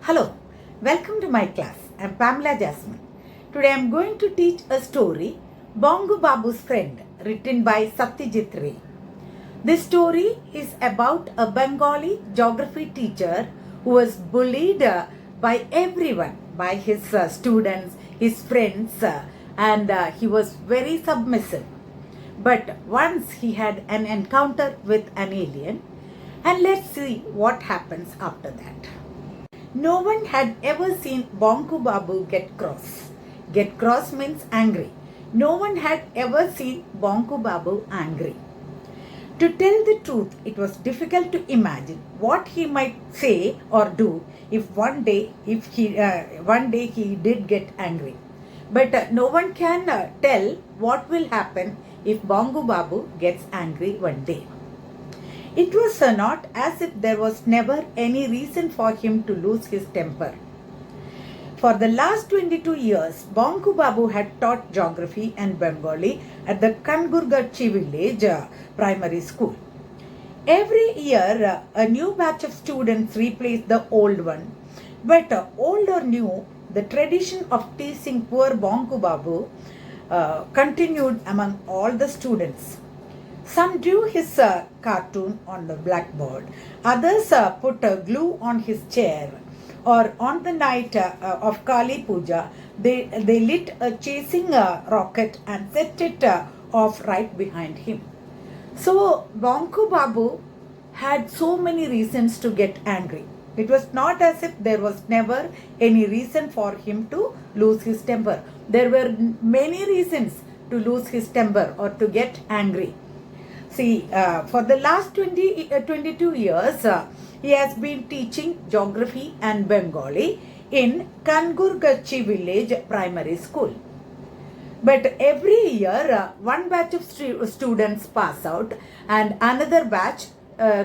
Hello, welcome to my class. I'm Pamela Jasmine. Today I'm going to teach a story, BONKU Babu's Friend, written by Satyajit. This story is about a Bengali geography teacher who was bullied by everyone, by his students, his friends, and he was very submissive. But once he had an encounter with an alien, and let's see what happens after that. No one had ever seen BONKU Babu get cross. Get cross means angry. No one had ever seen BONKU Babu angry. To tell the truth, it was difficult to imagine what he might say or do if one day he did get angry. But no one can tell what will happen if BONKU Babu gets angry one day. It was not as if there was never any reason for him to lose his temper. For the last 22 years, BONKU Babu had taught geography and Bengali at the Kangurgachi village primary school. Every year, a new batch of students replaced the old one. But old or new, the tradition of teasing poor BONKU Babu continued among all the students. Some drew his cartoon on the blackboard. Others put glue on his chair. Or on the night of Kali Puja, they lit a chasing rocket and set it off right behind him. So BONKU Babu had so many reasons to get angry. It was not as if there was never any reason for him to lose his temper. There were many reasons to lose his temper or to get angry. See, for the last 22 years, he has been teaching geography and Bengali in Kangurgachi village primary school. But every year, one batch of students pass out and another batch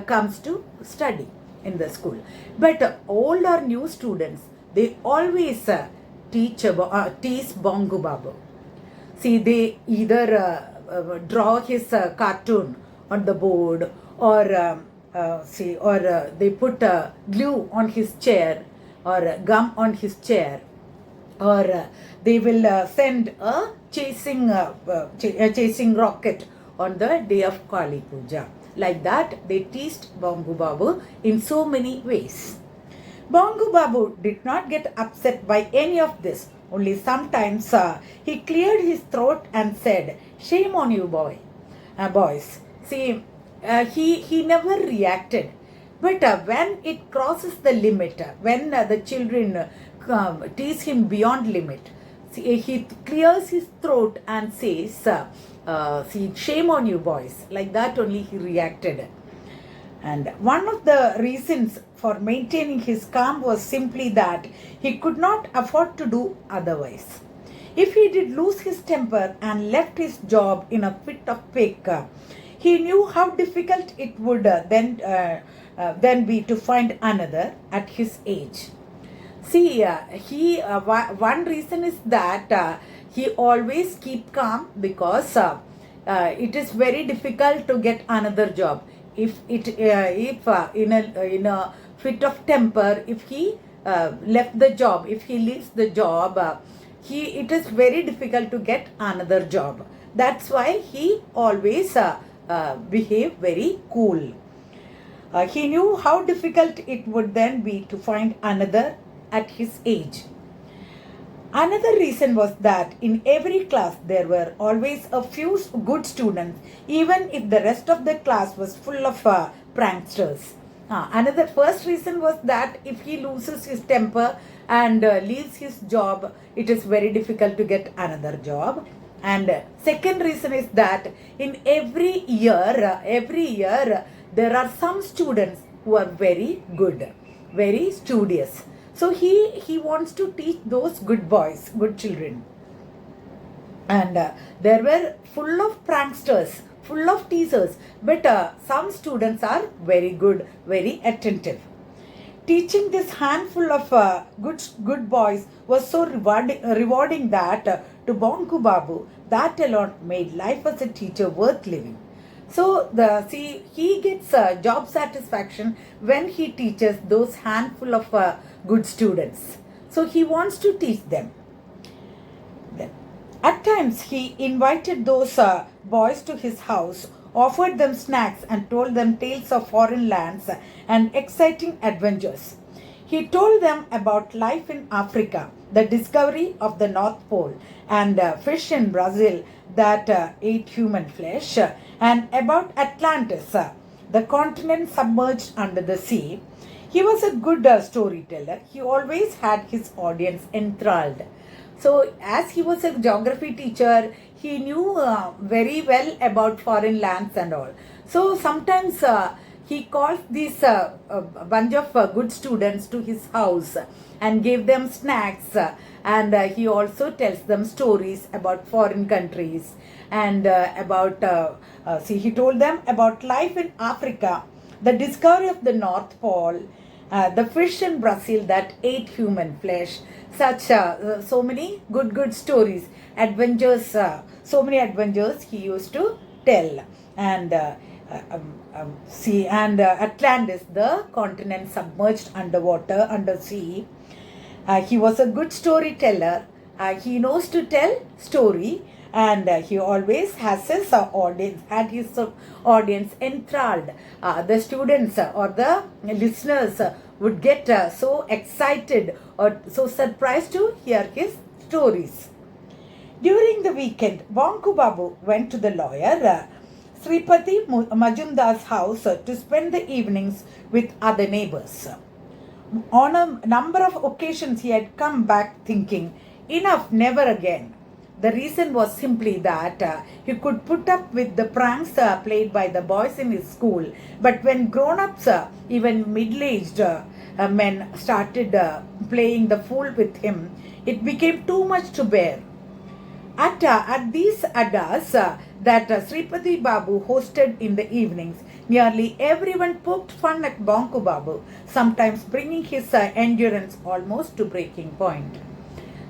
comes to study in the school. But old or new students, they always tease BONKU Babu. See, they either draw his cartoon on the board or they put glue on his chair or gum on his chair, or they will send a chasing rocket on the day of Kali Puja. Like that, they teased BONKU Babu in so many ways. BONKU Babu did not get upset by any of this. Only sometimes he cleared his throat and said, "Shame on you, boys." See, he never reacted. But when it crosses the limit, when the children tease him beyond limit, see, he clears his throat and says, "Shame on you, boys." Like that only he reacted. And one of the reasons for maintaining his calm was simply that he could not afford to do otherwise. If he did lose his temper and left his job in a fit of pique, he knew how difficult it would then be to find another at his age. See, one reason is that he always keep calm because it is very difficult to get another job. If in a fit of temper, if he left the job, if he leaves the job, it is very difficult to get another job. That's why he always behave very cool. He knew how difficult it would then be to find another at his age. Another reason was that in every class there were always a few good students, even if the rest of the class was full of pranksters. Another first reason was that if he loses his temper and leaves his job, it is very difficult to get another job. And second reason is that in every year there are some students who are very good, very studious. So he wants to teach those good boys, good children. And there were full of pranksters, full of teasers, but some students are very good, very attentive. Teaching this handful of good boys was so rewarding that to BONKU Babu, that alone made life as a teacher worth living. So he gets job satisfaction when he teaches those handful of good students. So he wants to teach them. Then, at times he invited those boys to his house, offered them snacks, and told them tales of foreign lands and exciting adventures. He told them about life in Africa, the discovery of the North Pole, and fish in Brazil that ate human flesh, and about Atlantis, the continent submerged under the sea. He was a good storyteller. He always had his audience enthralled. So, as he was a geography teacher, he knew very well about foreign lands and all. So, sometimes he calls these bunch of good students to his house and gave them snacks, and he also tells them stories about foreign countries and he told them about life in Africa, the discovery of the North Pole, the fish in Brazil that ate human flesh, so many good stories, adventures, so many adventures he used to tell. And Atlantis, the continent submerged underwater, under sea. He was a good storyteller. He knows to tell story, and he always has his audience enthralled. The students or the listeners would get so excited or so surprised to hear his stories. During the weekend, Bonku Babu went to the lawyer Sripati Majumdar's house to spend the evenings with other neighbors. On a number of occasions, he had come back thinking, enough, never again. The reason was simply that he could put up with the pranks played by the boys in his school, but when grown-ups, even middle-aged men started playing the fool with him, it became too much to bear. At these addas that Sripati Babu hosted in the evenings, nearly everyone poked fun at Bonku Babu, sometimes bringing his endurance almost to breaking point.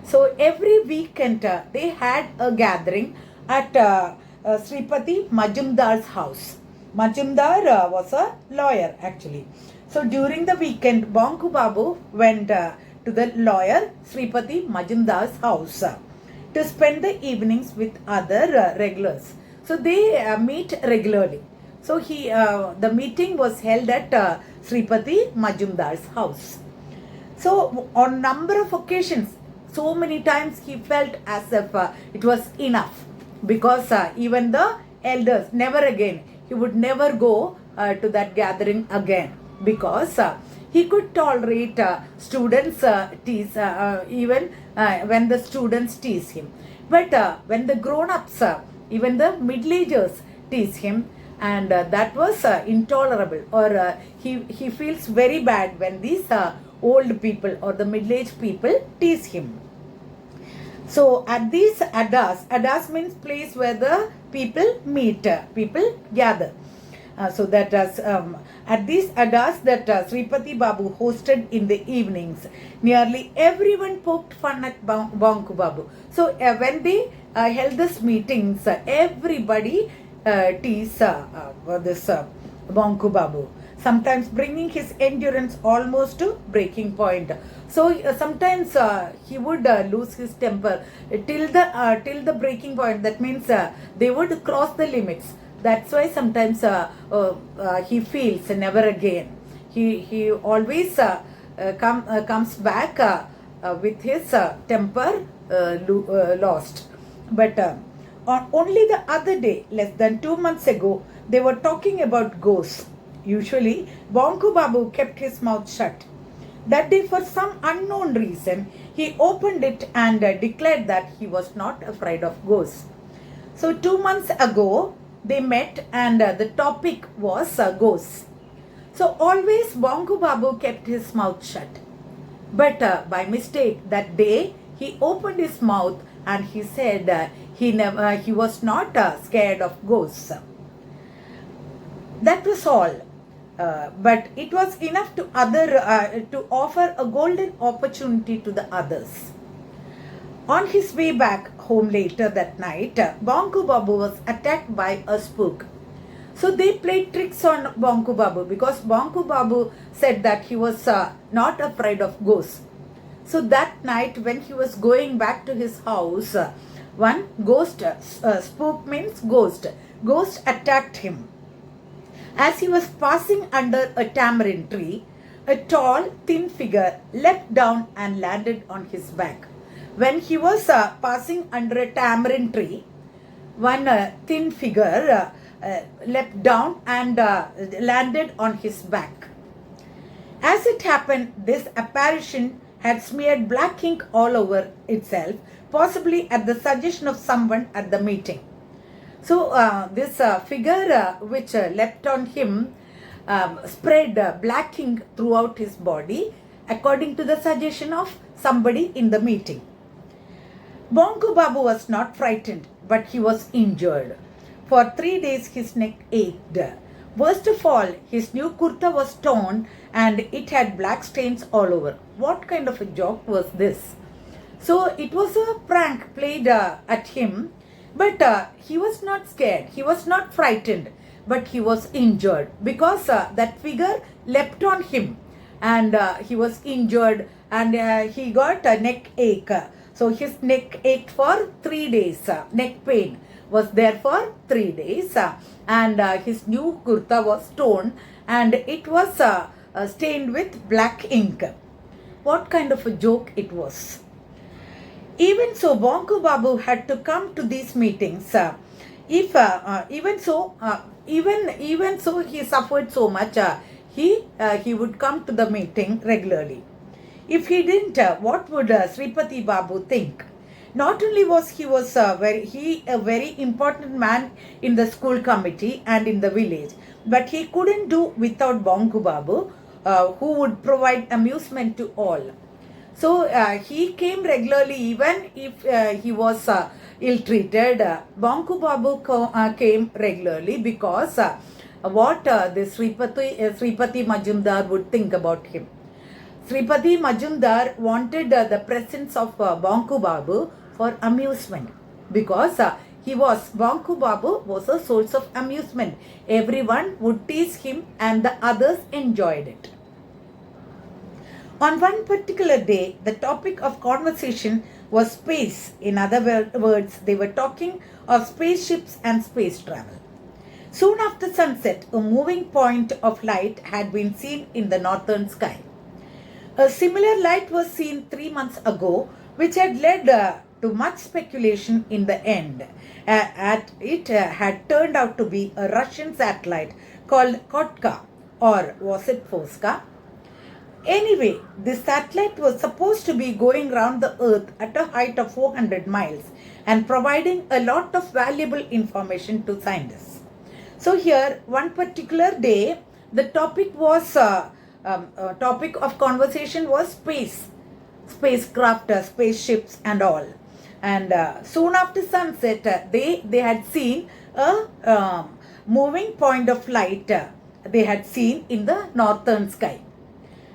So every weekend they had a gathering at Sripati Majumdar's house. Majumdar was a lawyer actually. So during the weekend, Bonku Babu went to the lawyer Sripati Majumdar's house to spend the evenings with other regulars. So they meet regularly. So the meeting was held at Sripati Majumdar's house. So on number of occasions, so many times he felt as if it was enough, because even the elders, never again, he would never go to that gathering again, because he could tolerate students tease, even when the students tease him. But when the grown-ups, even the middle-agers tease him, and that was intolerable, or he feels very bad when these old people or the middle-aged people tease him. So at these addas means place where the people meet, people gather. So that at these addas that Sripati Babu hosted in the evenings, nearly everyone poked fun at Bonku Babu. So when they held these meetings, everybody teased this Bonku Babu, sometimes bringing his endurance almost to breaking point. So sometimes he would lose his temper till the breaking point. That means they would cross the limits. That's why sometimes he feels never again. He always comes back with his temper lost. But only the other day, less than 2 months ago, they were talking about ghosts. Usually, Bonku Babu kept his mouth shut. That day, for some unknown reason, he opened it and declared that he was not afraid of ghosts. So 2 months ago, they met and the topic was ghosts. So always Bonku Babu kept his mouth shut. But by mistake, that day, he opened his mouth and he said he was not scared of ghosts. That was all. But it was enough to offer a golden opportunity to the others. On his way back home later that night, Bonku Babu was attacked by a spook. So they played tricks on Bonku Babu because Bonku Babu said that he was not afraid of ghosts. So that night when he was going back to his house, one ghost, spook means ghost attacked him. As he was passing under a tamarind tree, a tall, thin figure leapt down and landed on his back. When he was passing under a tamarind tree, one thin figure leapt down and landed on his back. As it happened, this apparition had smeared black ink all over itself, possibly at the suggestion of someone at the meeting. So this figure which leapt on him spread black ink throughout his body according to the suggestion of somebody in the meeting. Bonku Babu was not frightened, but he was injured. For 3 days his neck ached. Worst of all, his new kurta was torn and it had black stains all over. What kind of a joke was this? So it was a prank played at him, but he was not scared, he was not frightened, but he was injured because that figure leapt on him and he was injured and he got a neck ache. So his neck ached for 3 days. Neck pain was there for 3 days and his new kurta was torn and it was stained with black ink. What kind of a joke it was? Even so, Bonku Babu had to come to these meetings. Even so, he suffered so much. He would come to the meeting regularly. If he didn't, what would Sripati Babu think? Not only was he a very important man in the school committee and in the village, but he couldn't do without Bonku Babu, who would provide amusement to all. So he came regularly even if he was ill-treated. Bonku Babu came regularly because what the Sripati Majumdar would think about him. Sripati Majumdar wanted the presence of Bonku Babu for amusement because Bonku Babu was a source of amusement. Everyone would tease him and the others enjoyed it. On one particular day, the topic of conversation was space. In other words, they were talking of spaceships and space travel. Soon after sunset, a moving point of light had been seen in the northern sky. A similar light was seen 3 months ago, which had led to much speculation in the end. It had turned out to be a Russian satellite called Kotka, or was it Foska? Anyway, this satellite was supposed to be going round the earth at a height of 400 miles and providing a lot of valuable information to scientists. So here, one particular day, the topic of conversation was spacecraft, spaceships and all. And soon after sunset, they had seen a moving point of light they had seen in the northern sky.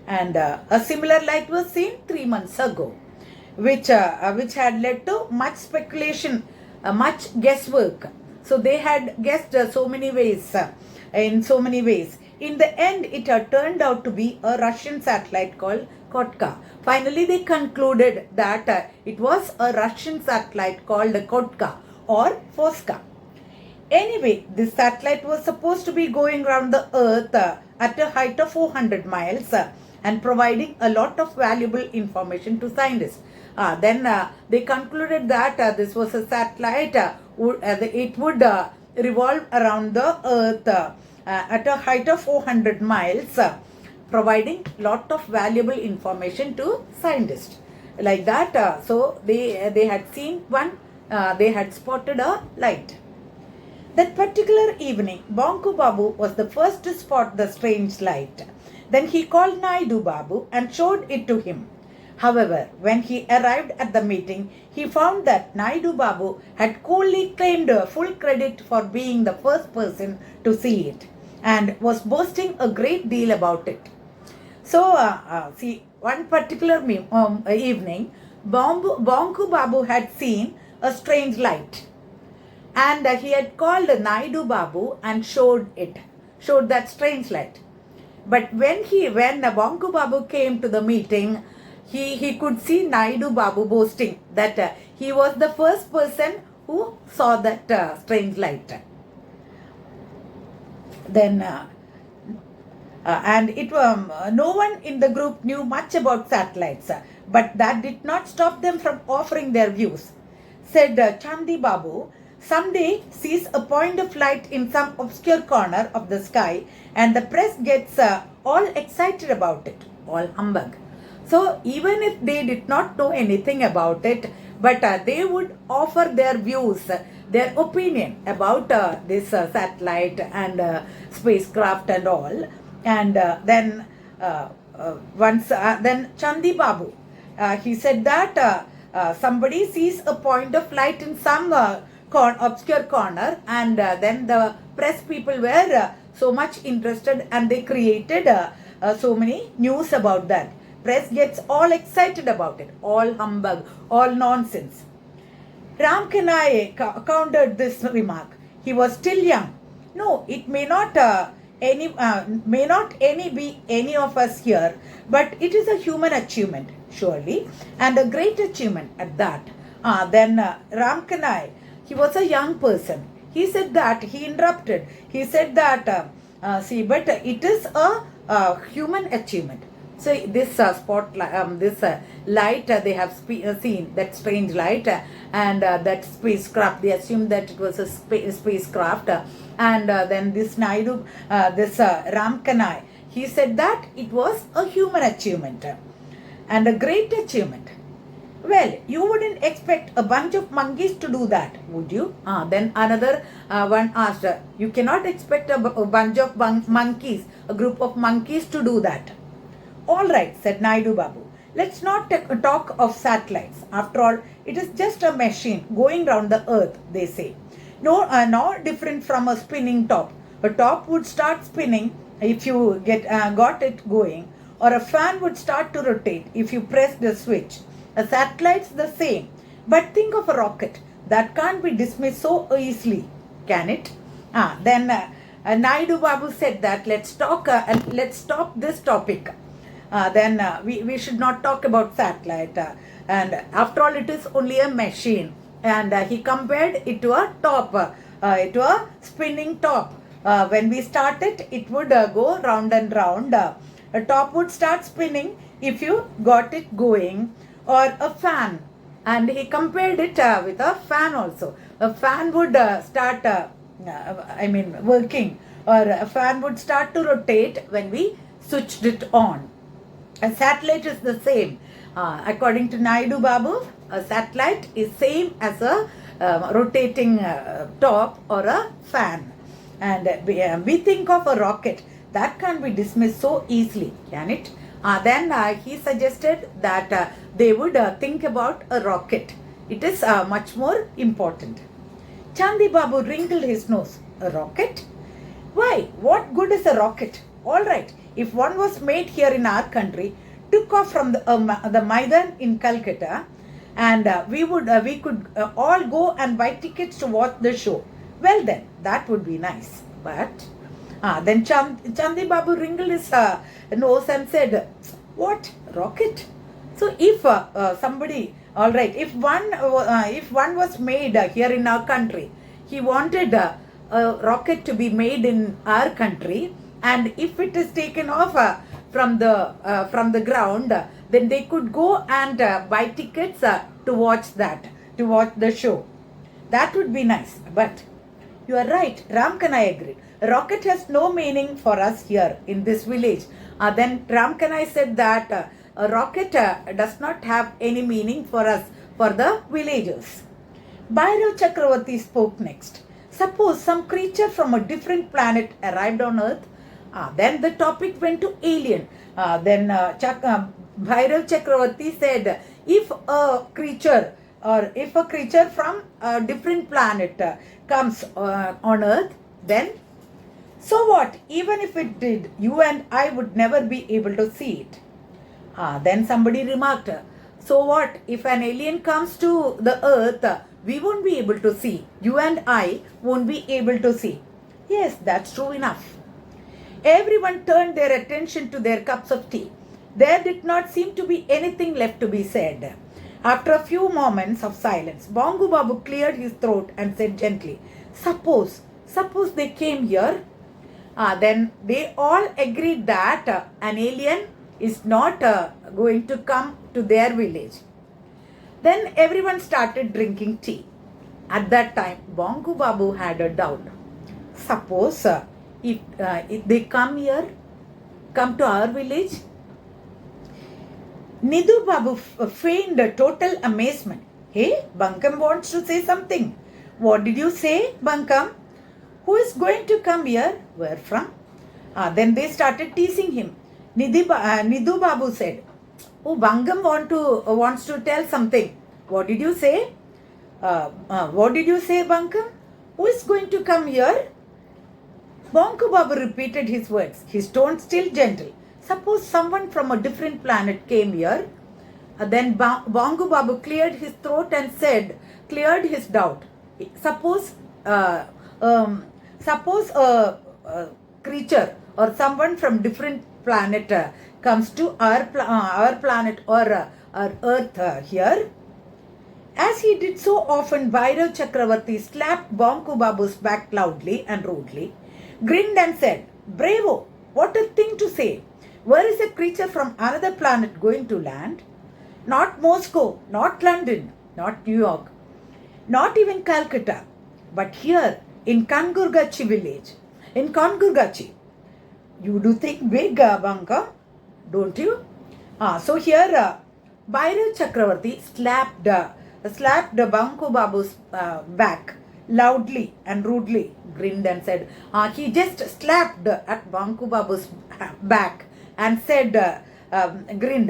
And a similar light was seen 3 months ago, which had led to much speculation, much guesswork. So they had guessed so many ways, in so many ways. In the end, it had turned out to be a Russian satellite called Kotka. Finally, they concluded that it was a Russian satellite called Kotka or Foska. Anyway, this satellite was supposed to be going around the earth at a height of 400 miles and providing a lot of valuable information to scientists. Then they concluded that this was a satellite, it would revolve around the earth at a height of 400 miles, providing lot of valuable information to scientists. Like that, so they had seen one, they had spotted a light. That particular evening, Bonku Babu was the first to spot the strange light. Then he called Naidu Babu and showed it to him. However, when he arrived at the meeting, he found that Naidu Babu had coolly claimed full credit for being the first person to see it and was boasting a great deal about it. So, see, one particular evening, Bonku Babu had seen a strange light. And he had called Naidu Babu and showed that strange light. But when BONKU Babu came to the meeting, he could see Naidu Babu boasting that he was the first person who saw that strange light. Then no one in the group knew much about satellites, but that did not stop them from offering their views. Said Chandi Babu, someday sees a point of light in some obscure corner of the sky and the press gets all excited about it. All humbug. So even if they did not know anything about it, but they would offer their views, their opinion about this satellite and spacecraft and all. And then Chandi Babu, he said that somebody sees a point of light in some obscure corner, and then the press people were so much interested and they created so many news about that. Press gets all excited about it. All humbug, all nonsense. Ram Kanai countered this remark. He was still young. No, it may not be any of us here, but it is a human achievement, surely, and a great achievement at that. Then Ram Kanai, he was a young person. He said that, he interrupted. He said that, but it is a human achievement. So this light they have seen, that strange light and that spacecraft, they assumed that it was a spacecraft. And then this Ram Kanai, he said that it was a human achievement and a great achievement. Well, you wouldn't expect a bunch of monkeys to do that, would you? Then another one asked, you cannot expect a bunch of monkeys, a group of monkeys to do that. All right, said Naidu Babu. Let's not talk of satellites. After all, it is just a machine going round the earth, they say. No different from a spinning top. A top would start spinning if you got it going, or a fan would start to rotate if you press the switch. A satellite's the same. But think of a rocket. That can't be dismissed so easily, can it? Then Naidu Babu said that let's stop this topic. We should not talk about satellite. And after all, it is only a machine. And he compared it to a top, to a spinning top. When we start it, it would go round and round. A top would start spinning if you got it going, or a fan. And he compared it with a fan also. A fan would start working, or a fan would start to rotate when we switched it on. A satellite is the same. According to Naidu Babu, a satellite is same as a rotating top or a fan. And we think of a rocket. That can't be dismissed so easily, can it? Then he suggested that they would think about a rocket. It is much more important. Chandi Babu wrinkled his nose. A rocket? Why? What good is a rocket? All right, if one was made here in our country, took off from the Maidan in Calcutta, and we could all go and buy tickets to watch the show. Well then, that would be nice. But then Chandi Babu wrinkled his nose and said, what? Rocket? So if somebody, all right, if one was made here in our country, he wanted a rocket to be made in our country, and if it is taken off from the ground, then they could go and buy tickets to watch the show. That would be nice. But you are right, Ram Kanai agreed. A rocket has no meaning for us here in this village. Then Ram Kanai said that a rocket does not have any meaning for us, for the villagers. Bhairav Chakravarti spoke next. Suppose some creature from a different planet arrived on Earth. Then the topic went to alien. Then Bhairav Chakravarti said, if a creature from a different planet comes on Earth, then so what? Even if it did, you and I would never be able to see it. Then somebody remarked, so what? If an alien comes to the Earth, we won't be able to see. You and I won't be able to see. Yes, that's true enough. Everyone turned their attention to their cups of tea. There did not seem to be anything left to be said. After a few moments of silence, Bonku Babu cleared his throat and said gently, suppose they came here. Then they all agreed that an alien is not going to come to their village. Then everyone started drinking tea. At that time, Bonku Babu had a doubt. Suppose if they come to our village. Nidhu Babu feigned total amazement. Hey, Bankam wants to say something. What did you say, Bankam? Who is going to come here? Where from? Then they started teasing him. Nidhu Babu said, oh, Bankam wants to tell something. What did you say? What did you say, Bankam? Who is going to come here? Bonku Babu repeated his words, his tone still gentle. Suppose someone from a different planet came here. Then Bonku Babu cleared his throat and cleared his doubt. Suppose a creature or someone from different planet comes to our planet or our earth here. As he did so often, Bhairav Chakravarti slapped Bonku Babu's back loudly and rudely, grinned and said, Bravo, what a thing to say. Where is a creature from another planet going to land? Not Moscow, not London, not New York, not even Calcutta, but here in Kangurgachi village. In Kangurgachi. You do think big, Banka, don't you? So here, Bhairav Chakravarti slapped Bonku Babu's back loudly and rudely, grinned and said, he just slapped at Bonku Babu's back and said,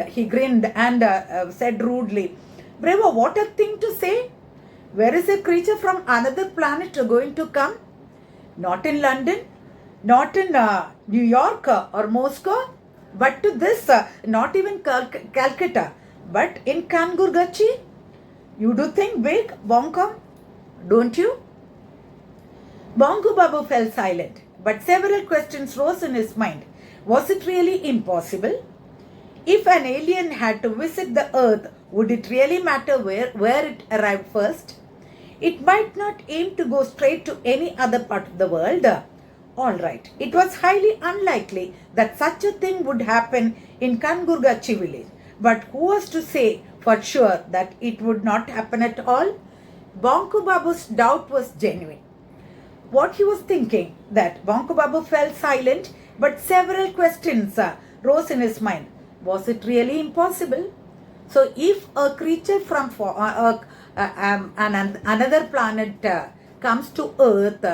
he grinned and said rudely, Bravo, what a thing to say. Where is a creature from another planet going to come? Not in London, not in New York or Moscow, but to this, not even Calcutta, but in Kangurgachi. You do think big, Bonka, don't you? Bonku Babu fell silent, but several questions rose in his mind. Was it really impossible? If an alien had to visit the earth, would it really matter where it arrived first? It might not aim to go straight to any other part of the world. All right, it was highly unlikely that such a thing would happen in Kangurgachi village. But who was to say for sure that it would not happen at all? Bonku Babu's doubt was genuine. What he was thinking, that Bonku Babu fell silent, but several questions rose in his mind. Was it really impossible? So if a creature from another planet comes to Earth,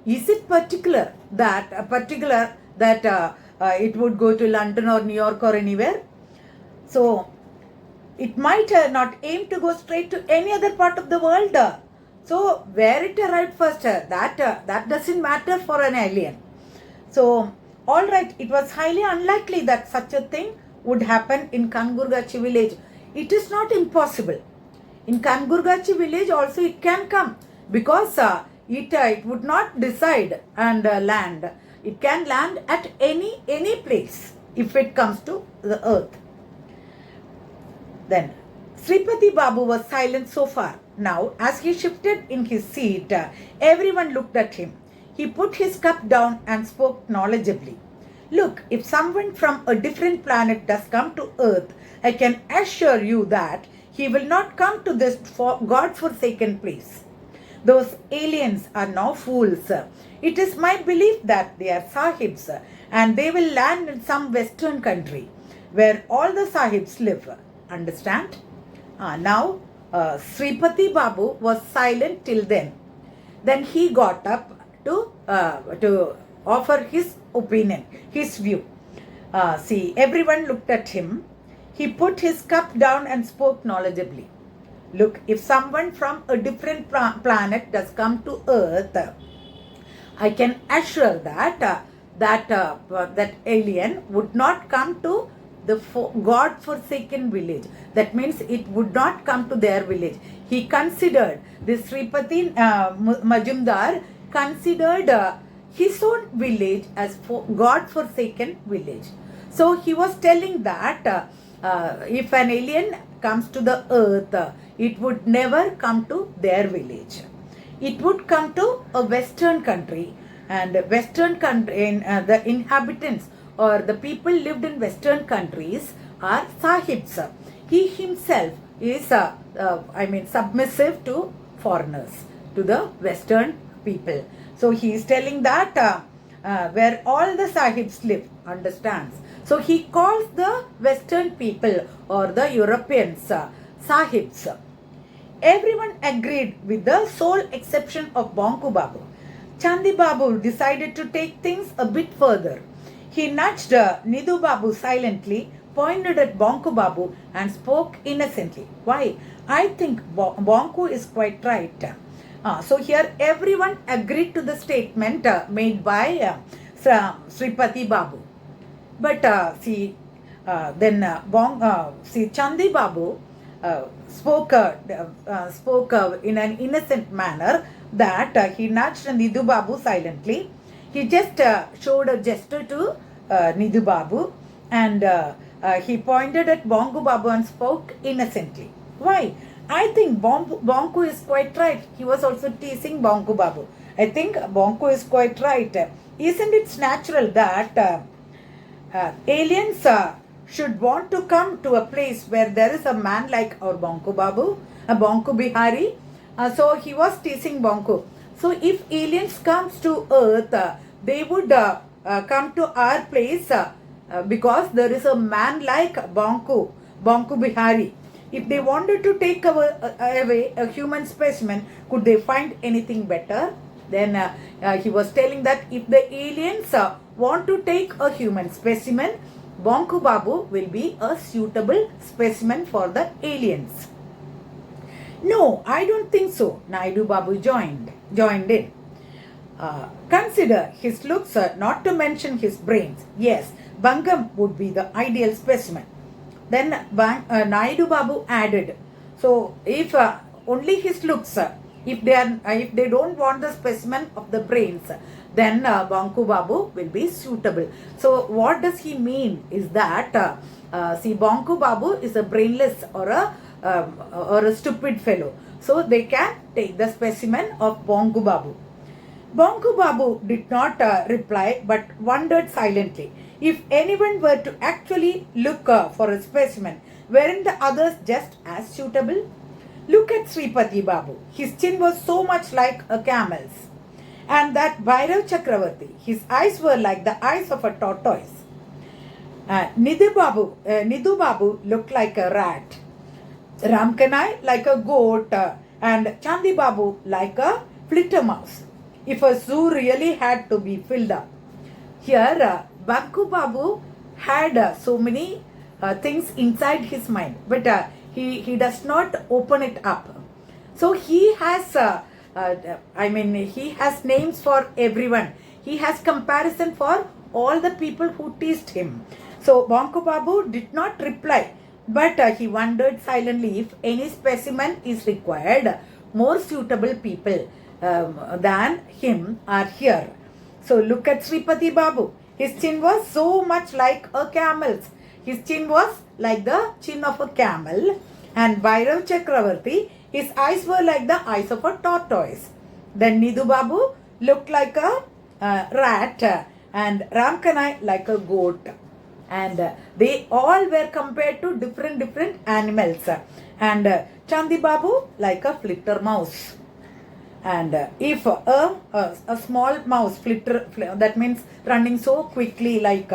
is it particular that it would go to London or New York or anywhere? So it might not aim to go straight to any other part of the world. So where it arrived first, that doesn't matter for an alien. So all right, it was highly unlikely that such a thing would happen in Kangurgachi village. It is not impossible. In Kangurgachi village also it can come, because it would not decide and land. It can land at any place if it comes to the earth. Then Sripati Babu was silent so far. Now, as he shifted in his seat, everyone looked at him. He put his cup down and spoke knowledgeably. Look, if someone from a different planet does come to Earth, I can assure you that he will not come to this God-forsaken place. Those aliens are no fools. It is my belief that they are sahibs, and they will land in some western country where all the sahibs live. Understand? Now, Sripati Babu was silent till then. Then he got up to offer his opinion, his view. See, everyone looked at him. He put his cup down and spoke knowledgeably. Look, if someone from a different planet does come to Earth, I can assure that that alien would not come to the God-forsaken village. That means it would not come to their village. He considered, this Sripati Majumdar considered his own village as God-forsaken village. So he was telling that if an alien comes to the earth, it would never come to their village. It would come to a Western country, and Western country, in the inhabitants or the people lived in Western countries are Sahibs. He himself is, submissive to foreigners, to the Western people. So he is telling that where all the Sahibs live, understands. So he calls the Western people or the Europeans Sahibs. Everyone agreed with the sole exception of Bonku Babu. Chandi Babu decided to take things a bit further. He nudged Nidhu Babu silently, pointed at Bonku Babu and spoke innocently. Why? I think Bonku is quite right. So here everyone agreed to the statement made by Sripati Babu. But Chandi Babu spoke in an innocent manner that he nudged Nidhu Babu silently. He just showed a gesture to Nidhu Babu and he pointed at Bonku Babu and spoke innocently. Why? I think Bonku is quite right. He was also teasing Bonku Babu. I think Bonku is quite right. Isn't it natural that aliens should want to come to a place where there is a man like our Bonku Babu, a Bonku Bihari? So he was teasing Bonku. So if aliens comes to earth, they would come to our place because there is a man like Bonku Bihari. If they wanted to take away a human specimen, could they find anything better? Then he was telling that if the aliens want to take a human specimen, Bonku Babu will be a suitable specimen for the aliens. No, I don't think so. Naidu Babu joined in. Consider his looks, not to mention his brains. Yes, Bangam would be the ideal specimen. Then Naidu Babu added, so if only his looks, if they don't want the specimen of the brains, then Bonku Babu will be suitable. So what does he mean is that Bonku Babu is a brainless or a stupid fellow. So they can take the specimen of Bonku Babu. Bonku Babu did not reply but wondered silently. If anyone were to actually look for a specimen, weren't the others just as suitable? Look at Sripati Babu. His chin was so much like a camel's. And that Bhairav Chakravarti, his eyes were like the eyes of a tortoise. Nidhu Babu looked like a rat. Ramkanai like a goat and Chandi Babu like a flittermouse. If a zoo really had to be filled up. Here, Bonku Babu had so many things inside his mind, but he does not open it up. So he has, he has names for everyone. He has comparison for all the people who teased him. So Bonku Babu did not reply, but he wondered silently if any specimen is required. More suitable people than him are here. So look at Sripati Babu. His chin was so much like a camel's. His chin was like the chin of a camel. And Bhairav Chakravarti, his eyes were like the eyes of a tortoise. Then Nidhu Babu looked like a rat and Ramkanai like a goat. And they all were compared to different animals. And Chandi Babu like a flitter mouse. And if a small mouse flitter, that means running so quickly like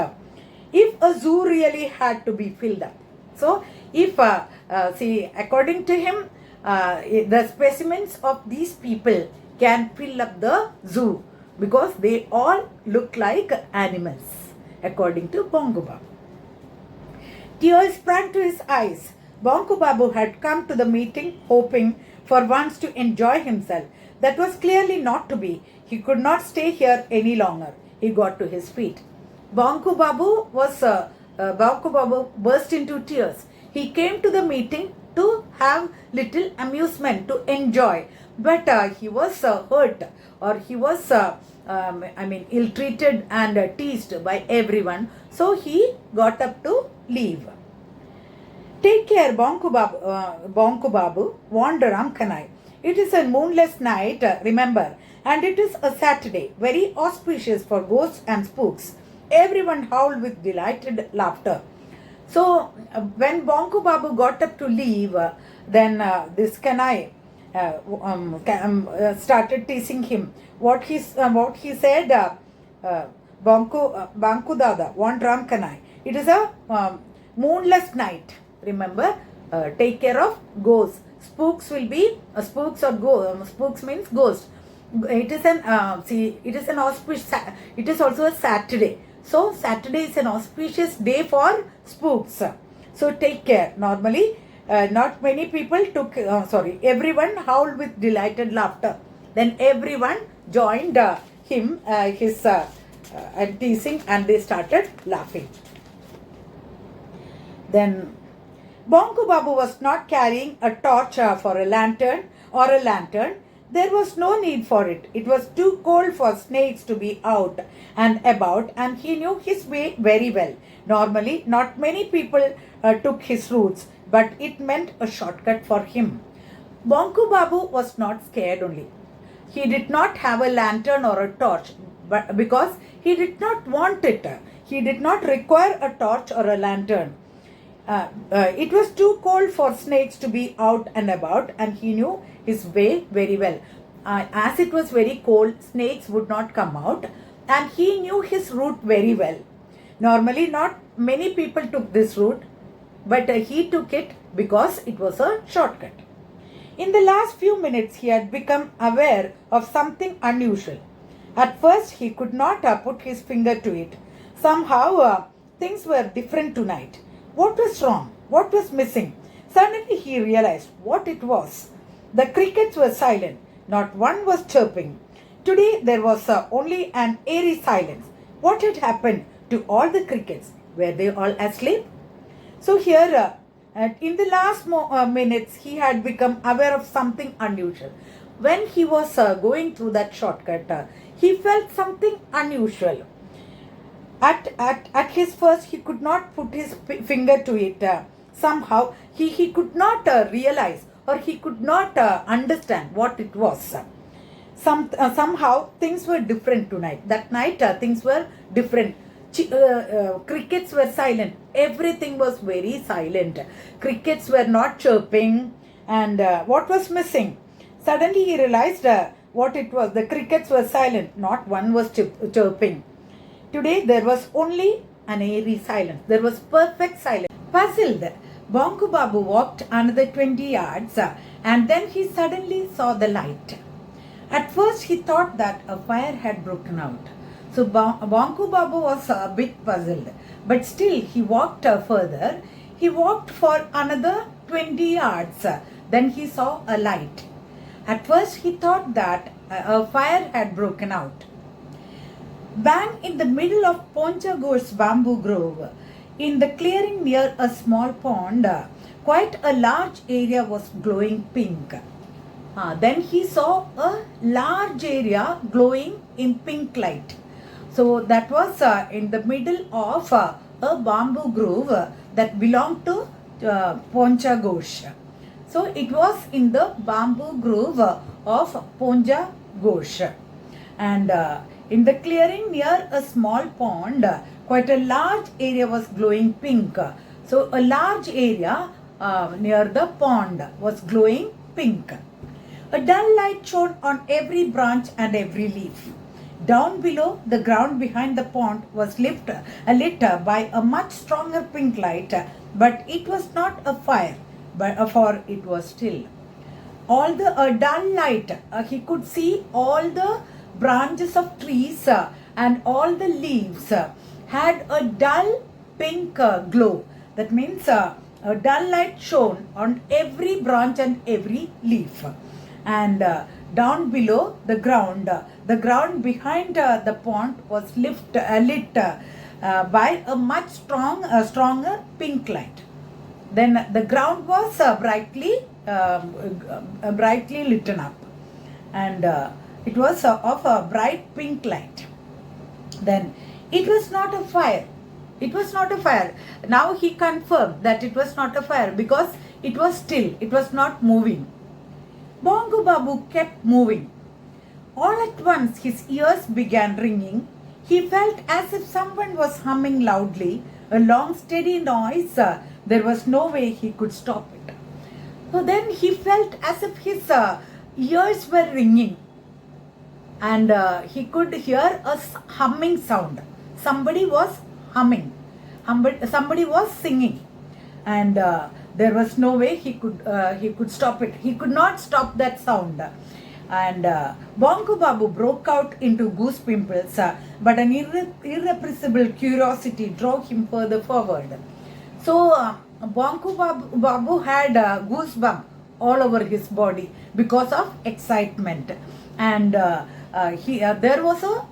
if a zoo really had to be filled up. So if according to him, the specimens of these people can fill up the zoo because they all look like animals, according to Bonku Babu. Tears sprang to his eyes. Bonku Babu had come to the meeting hoping for once to enjoy himself. That was clearly not to be. He could not stay here any longer. He got to his feet. Bonku Babu was Bonku Babu burst into tears. He came to the meeting to have little amusement, to enjoy, but he was hurt, or he was ill-treated and teased by everyone. So he got up to leave. Take care, Bonku Babu, warned Ramkanai. It is a moonless night, remember, and it is a Saturday, very auspicious for ghosts and spooks. Everyone howled with delighted laughter. So, when Bonku Babu got up to leave, then this Kanai started teasing him. What he said, Bonku Dada, warned Ram Kanai. It is a moonless night. Remember, take care of ghosts. Spooks will be spooks or spooks means ghost. It is an auspicious. It is also a Saturday. So Saturday is an auspicious day for spooks. So take care. Normally, not many people took. Everyone howled with delighted laughter. Then everyone joined him, his and teasing, and they started laughing. Then Bonku Babu was not carrying a torch for a lantern or a lantern. There was no need for it. It was too cold for snakes to be out and about, and he knew his way very well. Normally, not many people took his routes, but it meant a shortcut for him. Bonku Babu was not scared only. He did not have a lantern or a torch, but because he did not want it. He did not require a torch or a lantern. It was too cold for snakes to be out and about, and he knew his way very well. As it was very cold, snakes would not come out, and he knew his route very well. Normally, not many people took this route, but he took it because it was a shortcut. In the last few minutes, he had become aware of something unusual. At first, he could not put his finger to it. Somehow, things were different tonight. What was wrong? What was missing? Suddenly he realized what it was. The crickets were silent. Not one was chirping. Today there was only an eerie silence. What had happened to all the crickets? Were they all asleep? So here, in the last minutes, he had become aware of something unusual. When he was going through that shortcut, he felt something unusual. At his first, he could not put his finger to it. Somehow, he could not realize, or he could not understand what it was. Somehow, things were different tonight. That night, things were different. Crickets were silent. Everything was very silent. Crickets were not chirping. And what was missing? Suddenly, he realized what it was. The crickets were silent. Not one was chirping. Today there was only an eerie silence. There was perfect silence. Puzzled, Bonku Babu walked another 20 yards and then he suddenly saw the light. At first he thought that a fire had broken out. So Bonku Babu was a bit puzzled. But still he walked further. He walked for another 20 yards. Then he saw a light. At first he thought that a fire had broken out. Bang in the middle of Poncha Ghosh's bamboo grove, in the clearing near a small pond, quite a large area was glowing pink. Then he saw a large area glowing in pink light. So that was in the middle of a bamboo grove that belonged to Poncha Ghosh. So it was in the bamboo grove of Poncha Ghosh. And in the clearing near a small pond, quite a large area was glowing pink. So a large area near the pond was glowing pink. A dull light shone on every branch and every leaf. Down below, the ground behind the pond was lit by a much stronger pink light, but it was not a fire, for it was still. All the dull light, he could see all the branches of trees and all the leaves had a dull pink glow. That means a dull light shone on every branch and every leaf. And down below the ground behind the pond was lit by a much stronger pink light. Then the ground was brightly lit up, and it was of a bright pink light. Then it was not a fire. It was not a fire. Now he confirmed that it was not a fire because it was still. It was not moving. Bonku Babu kept moving. All at once his ears began ringing. He felt as if someone was humming loudly, a long steady noise. There was no way he could stop it. So then he felt as if his ears were ringing, and he could hear a humming sound. Somebody was humming. Somebody was singing, and there was no way he could stop it. He could not stop that sound. And Bonku Babu broke out into goose pimples, but an irrepressible curiosity drove him further forward. So Bonku Babu had goosebumps all over his body because of excitement, and there was a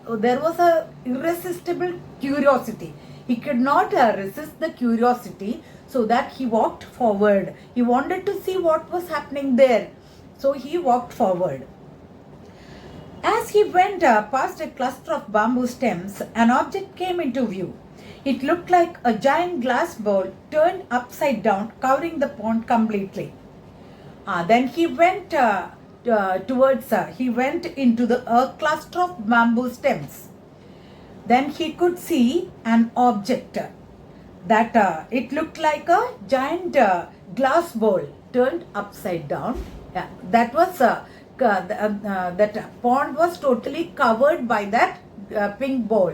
irresistible curiosity. He could not resist the curiosity, so that he walked forward. He wanted to see what was happening there, so he walked forward. As he went past a cluster of bamboo stems, an object came into view. It looked like a giant glass bowl turned upside down, covering the pond completely. Then he went into a cluster of bamboo stems. Then he could see an object that it looked like a giant glass bowl turned upside down. That was that pond was totally covered by that pink bowl.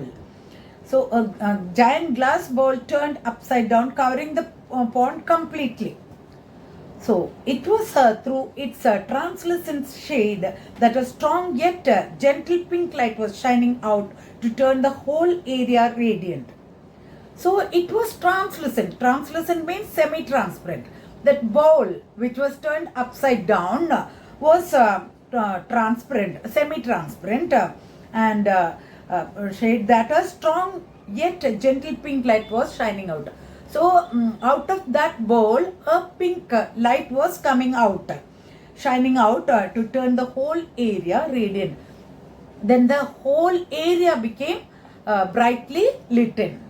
So a giant glass bowl turned upside down, covering the pond completely. So it was through its translucent shade that a strong yet gentle pink light was shining out to turn the whole area radiant. So it was translucent. Translucent means semi-transparent. That bowl, which was turned upside down, was transparent, semi-transparent, and shade that a strong yet gentle pink light was shining out. So out of that bowl, a pink light was coming out, shining out to turn the whole area radiant. Then the whole area became brightly lit in.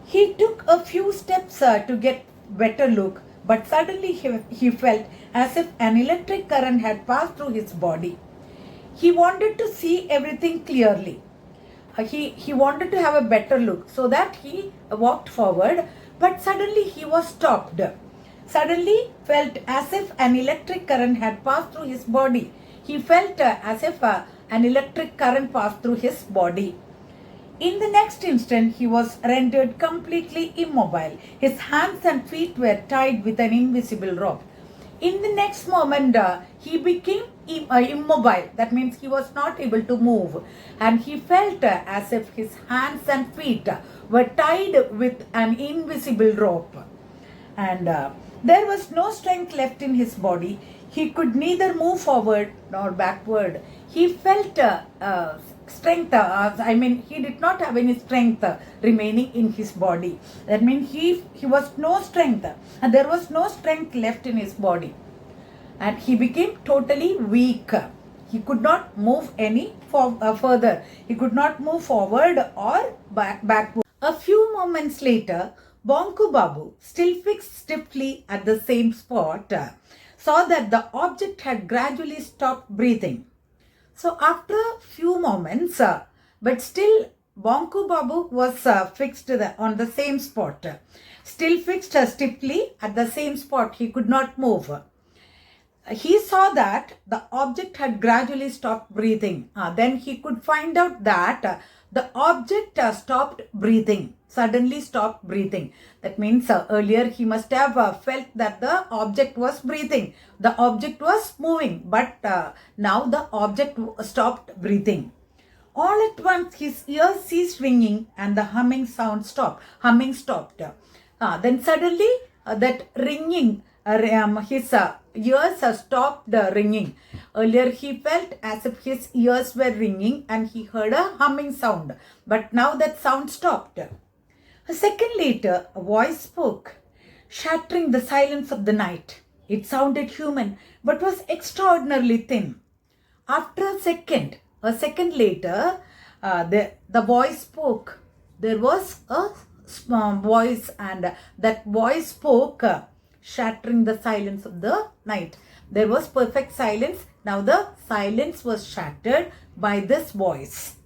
He took a few steps to get better look, but suddenly he felt as if an electric current had passed through his body. He wanted to see everything clearly. He wanted to have a better look, so that he walked forward, but suddenly he was stopped. Suddenly felt as if an electric current had passed through his body. He felt as if an electric current passed through his body. In the next instant, he was rendered completely immobile. His hands and feet were tied with an invisible rope. In the next moment, he became immobile. That means he was not able to move. And he felt as if his hands and feet were tied with an invisible rope. And there was no strength left in his body. He could neither move forward nor backward. He felt strength, he did not have any strength remaining in his body. That means he was no strength, and there was no strength left in his body, and he became totally weak. He could not move any further. He could not move forward or backward. A few moments later, Bonku Babu, still fixed stiffly at the same spot, saw that the object had gradually stopped breathing. So after a few moments, but still Bonku Babu was fixed on the same spot. Still fixed stiffly at the same spot. He could not move. He saw that the object had gradually stopped breathing. Then he could find out that the object stopped breathing. Suddenly stopped breathing. That means earlier he must have felt that the object was breathing. The object was moving, but now the object stopped breathing. All at once his ears ceased ringing and the humming sound stopped. Humming stopped. Then suddenly that ringing, his ears stopped ringing. Earlier he felt as if his ears were ringing and he heard a humming sound, but now that sound stopped. A second later, a voice spoke, shattering the silence of the night. It sounded human, but was extraordinarily thin. After a second later, the voice spoke. There was a small voice, and that voice spoke, shattering the silence of the night. There was perfect silence. Now the silence was shattered by this voice.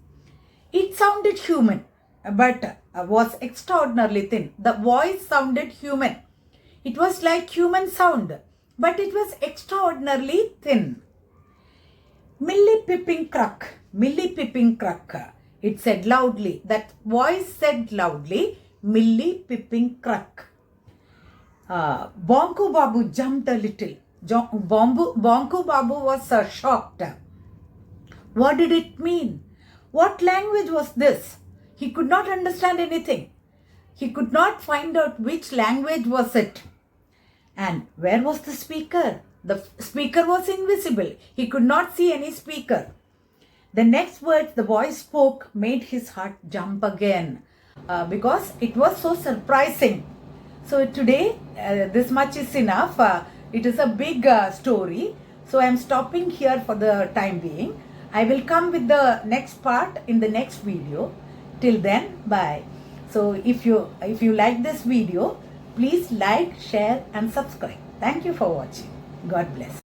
It sounded human, but was extraordinarily thin. The voice sounded human. It was like human sound, but it was extraordinarily thin. Millie Pippin Cruck, Millie Pippin Cruck. It said loudly. That voice said loudly, Millie Pippin Cruck. Bonku Babu jumped a little. Bonku Babu was shocked. What did it mean? What language was this? He could not understand anything. He could not find out which language was it. And where was the speaker? The speaker was invisible. He could not see any speaker. The next words the voice spoke made his heart jump again because it was so surprising. So today, this much is enough. It is a big story. So I am stopping here for the time being. I will come with the next part in the next video. Till then, bye. So if you like this video, please like, share and subscribe. Thank you for watching. God bless.